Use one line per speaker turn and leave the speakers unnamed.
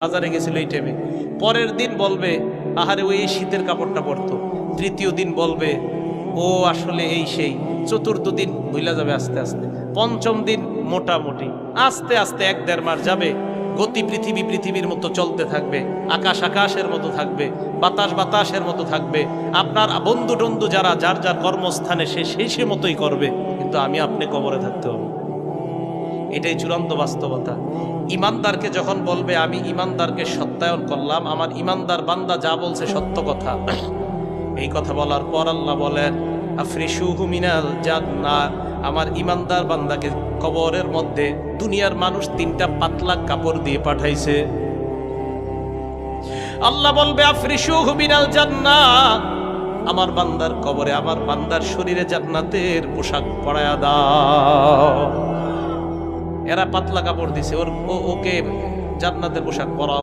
বাজারে গেছিল এই টাইমে, পরের দিন বলবে আহারে ওই শীতের কাপড়টা পরতো, তৃতীয় দিন বলবে ও আসলে এই সেই, চতুর্থ দিন ভুলা যাবে আস্তে আস্তে, পঞ্চম দিন মোটামুটি, আস্তে আস্তে 1-1.5 মাস যাবে। গতি পৃথিবীর মতো চলতে থাকবে, আকাশ আকাশের মতো থাকবে, বাতাস বাতাসের মতো থাকবে। আপনার বন্ধু টন্ধু যারা যার যার কর্মস্থানে সে মতোই করবে, কিন্তু আমি আপনি কবরে থাকতে হবে। এটাই চূড়ান্ত বাস্তবতা। ইমানদারকে যখন বলবে আমি ইমানদারকে সত্যায়ন করলাম, আমার ইমানদার বান্দা যা বলছে সত্য কথা, এই কথা বলার পর আল্লাহ বলেন আফরিশুহু মিনাল জান্নাহ, আমার ইমানদার বান্দাকে কবরের মধ্যে দুনিয়ার মানুষ 3টা পাতলা কাপড় দিয়ে পাঠাইছে। আল্লাহ বলবে আফরিশুহু মিনাল জান্নাহ, আমার বান্দার কবরে আমার বান্দার শরীরে জান্নাতের পোশাক পরায়া দাও। এরা পাতলা কাপড় দিছে, ওকে জান্নাতের পোশাক পরা